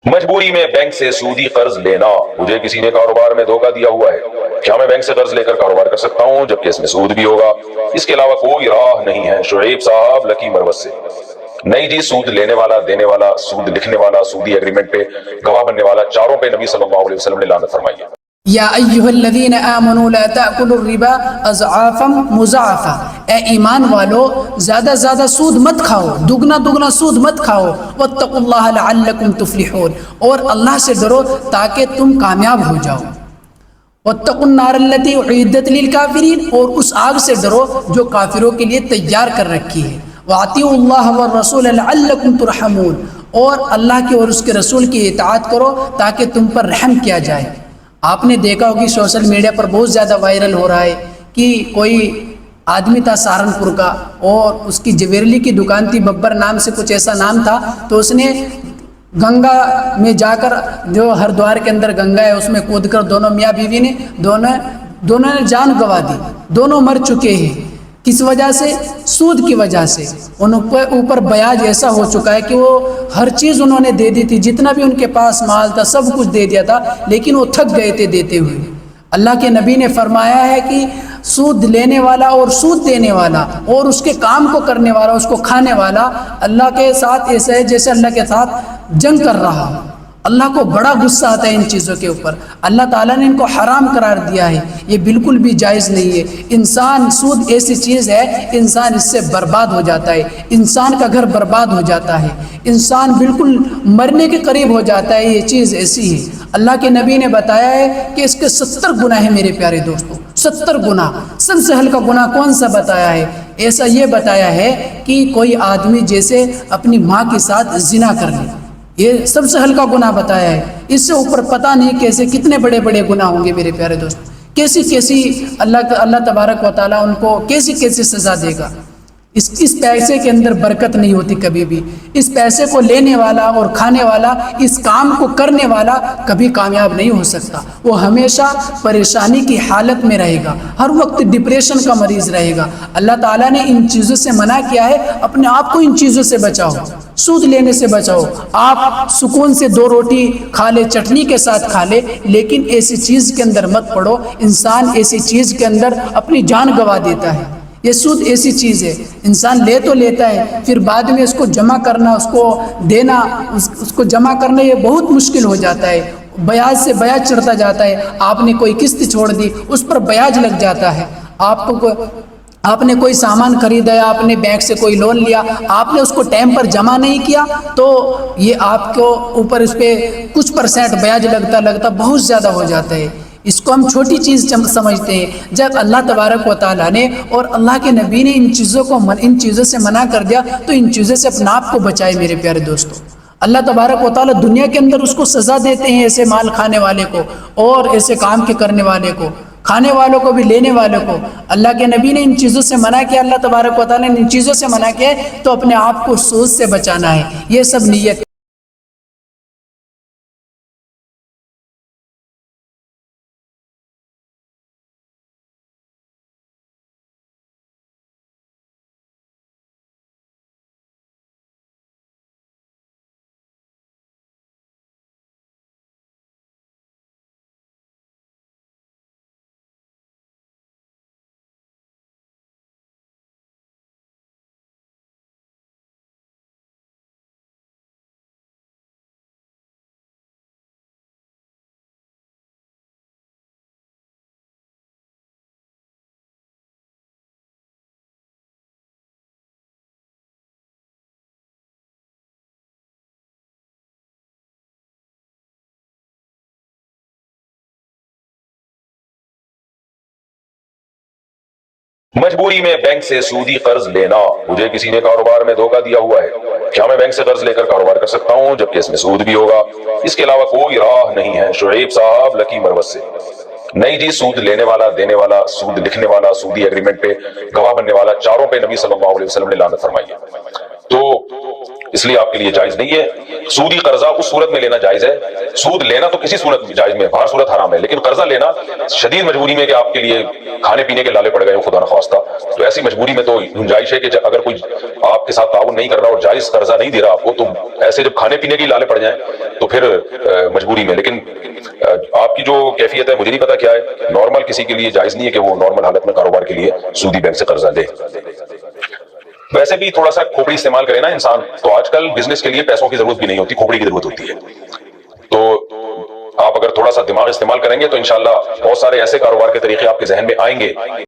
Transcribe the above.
مجبوری میں بینک سے سودی قرض لینا. مجھے کسی نے کاروبار میں دھوکہ دیا ہوا ہے، کیا میں بینک سے قرض لے کر کاروبار کر سکتا ہوں جبکہ اس میں سود بھی ہوگا؟ اس کے علاوہ کوئی راہ نہیں ہے. شعیب صاحب لکی مروت سے. نہیں جی، سود لینے والا، دینے والا، سود لکھنے والا، سودی ایگریمنٹ پہ گواہ بننے والا، چاروں پہ نبی صلی اللہ علیہ وسلم نے لعنت فرمائی ہے. یا ایھا الذین آمنوا لا تأکلوا الربا اضعافا مضاعفا، اے ایمان والو زیادہ زیادہ سود مت کھاؤ، دگنا دگنا سود مت کھاؤ. واتقوا اللہ لعلکم تفلحون، اور اللہ سے ڈرو تاکہ تم کامیاب ہو جاؤ. واتقوا النار التی اعدت للکافرین، اور اس آگ سے ڈرو جو کافروں کے لیے تیار کر رکھی ہے. واطیعوا اللہ والرسول لعلکم ترحمون، اور اللہ کے اور اس کے رسول کی اطاعت کرو تاکہ تم پر رحم کیا جائے. آپ نے دیکھا ہوگی سوشل میڈیا پر بہت زیادہ وائرل ہو رہا ہے کہ کوئی آدمی تھا سہارنپور کا، اور اس کی جویلری کی دکان تھی، ببر نام سے کچھ ایسا نام تھا. تو اس نے گنگا میں جا کر، جو ہردوار کے اندر گنگا ہے، اس میں کود کر دونوں میاں بیوی نے دونوں نے جان گنوا دی. دونوں مر چکے ہیں. کس وجہ سے؟ سود کی وجہ سے. ان اوپر بیاج ایسا ہو چکا ہے کہ وہ ہر چیز انہوں نے دے دی تھی، جتنا بھی ان کے پاس مال تھا سب کچھ دے دیا تھا، لیکن وہ تھک گئے تھے دیتے ہوئے. اللہ کے نبی نے فرمایا ہے کہ سود لینے والا اور سود دینے والا اور اس کے کام کو کرنے والا، اس کو کھانے والا، اللہ کے ساتھ ایسا ہے جیسے اللہ کے ساتھ جنگ کر رہا ہو. اللہ کو بڑا غصہ آتا ہے ان چیزوں کے اوپر. اللہ تعالیٰ نے ان کو حرام قرار دیا ہے، یہ بالکل بھی جائز نہیں ہے. انسان، سود ایسی چیز ہے، انسان اس سے برباد ہو جاتا ہے، انسان کا گھر برباد ہو جاتا ہے، انسان بالکل مرنے کے قریب ہو جاتا ہے. یہ چیز ایسی ہے. اللہ کے نبی نے بتایا ہے کہ اس کے 70 گناہ ہیں میرے پیارے دوستوں، 70 گناہ. سب سے ہلکا گناہ کون سا بتایا ہے؟ ایسا یہ بتایا ہے کہ کوئی آدمی جیسے اپنی ماں کے ساتھ زنا کر لے، یہ سب سے ہلکا گناہ بتایا ہے. اس سے اوپر پتہ نہیں کیسے کتنے بڑے بڑے گناہ ہوں گے میرے پیارے دوست. کیسی اللہ تبارک و تعالیٰ ان کو کیسی سزا دے گا. اس پیسے کے اندر برکت نہیں ہوتی کبھی بھی. اس پیسے کو لینے والا اور کھانے والا، اس کام کو کرنے والا کبھی کامیاب نہیں ہو سکتا. وہ ہمیشہ پریشانی کی حالت میں رہے گا، ہر وقت ڈپریشن کا مریض رہے گا. اللہ تعالیٰ نے ان چیزوں سے منع کیا ہے. اپنے آپ کو ان چیزوں سے بچاؤ، سود لینے سے بچاؤ. آپ سکون سے 2 روٹی کھا لے، چٹنی کے ساتھ کھا لے، لیکن ایسی چیز کے اندر مت پڑو. انسان ایسی چیز کے اندر اپنی جان گنوا دیتا ہے. یہ سود ایسی چیز ہے، انسان لے تو لیتا ہے، پھر بعد میں اس کو جمع کرنا، اس کو دینا، اس کو جمع کرنا یہ بہت مشکل ہو جاتا ہے. بیاج سے بیاج چڑھتا جاتا ہے. آپ نے کوئی قسط چھوڑ دی، اس پر بیاج لگ جاتا ہے. آپ نے کوئی سامان خریدا ہے، آپ نے بینک سے کوئی لون لیا، آپ نے اس کو ٹائم پر جمع نہیں کیا، تو یہ آپ کو اوپر اس پہ کچھ % بیاج لگتا بہت زیادہ ہو جاتا ہے. اس کو ہم چھوٹی چیز سمجھتے ہیں. جب اللہ تبارک و تعالیٰ نے اور اللہ کے نبی نے ان چیزوں سے منع کر دیا تو ان چیزوں سے اپنا آپ کو بچائے میرے پیارے دوستوں. اللہ تبارک و تعالیٰ دنیا کے اندر اس کو سزا دیتے ہیں، ایسے مال کھانے والے کو اور ایسے کام کے کرنے والے کو، کھانے والوں کو بھی، لینے والوں کو. اللہ کے نبی نے ان چیزوں سے منع کیا، اللہ تبارک و تعالیٰ نے ان چیزوں سے منع کیا ہے، تو اپنے آپ کو سود سے بچانا ہے. یہ سب نیت. مجبوری میں بینک سے سودی قرض لینا. مجھے کسی نے کاروبار میں دھوکہ دیا ہوا ہے، کیا میں بینک سے قرض لے کر کاروبار کر سکتا ہوں جبکہ اس میں سود بھی ہوگا؟ اس کے علاوہ کوئی راہ نہیں ہے. شعیب صاحب لکی مروت سے. نہیں جی، سود لینے والا، دینے والا، سود لکھنے والا، سودی ایگریمنٹ پہ گواہ بننے والا، چاروں پہ نبی صلی اللہ علیہ وسلم نے لعنت فرمائی ہے. تو اس لیے آپ کے لیے جائز نہیں ہے۔ سودی قرضہ اس صورت میں لینا جائز ہے، سود لینا تو کسی صورت جائز میں، ہر صورت حرام ہے، لیکن قرضہ لینا شدید مجبوری میں کہ آپ کے لیے کھانے پینے کے لالے پڑ گئے ہوں خدا نخواستہ، تو ایسی مجبوری میں تو گنجائش ہے کہ اگر کوئی آپ کے ساتھ تعاون نہیں کر رہا اور جائز قرضہ نہیں دے رہا آپ کو، تو ایسے جب کھانے پینے کے لالے پڑ جائیں تو پھر مجبوری میں۔ لیکن آپ کی جو کیفیت ہے مجھے نہیں پتا کیا ہے، نارمل کسی کے لیے جائز نہیں ہے کہ وہ نارمل حالت میں کاروبار کے لیے سودی بینک سے قرضہ لے۔ ویسے بھی تھوڑا سا کھوپڑی استعمال کرے نا انسان، تو آج کل بزنس کے لیے پیسوں کی ضرورت بھی نہیں ہوتی، کھوپڑی کی ضرورت ہوتی ہے۔ تو آپ اگر تھوڑا سا دماغ استعمال کریں گے تو انشاءاللہ بہت سارے ایسے کاروبار کے طریقے آپ کے ذہن میں آئیں گے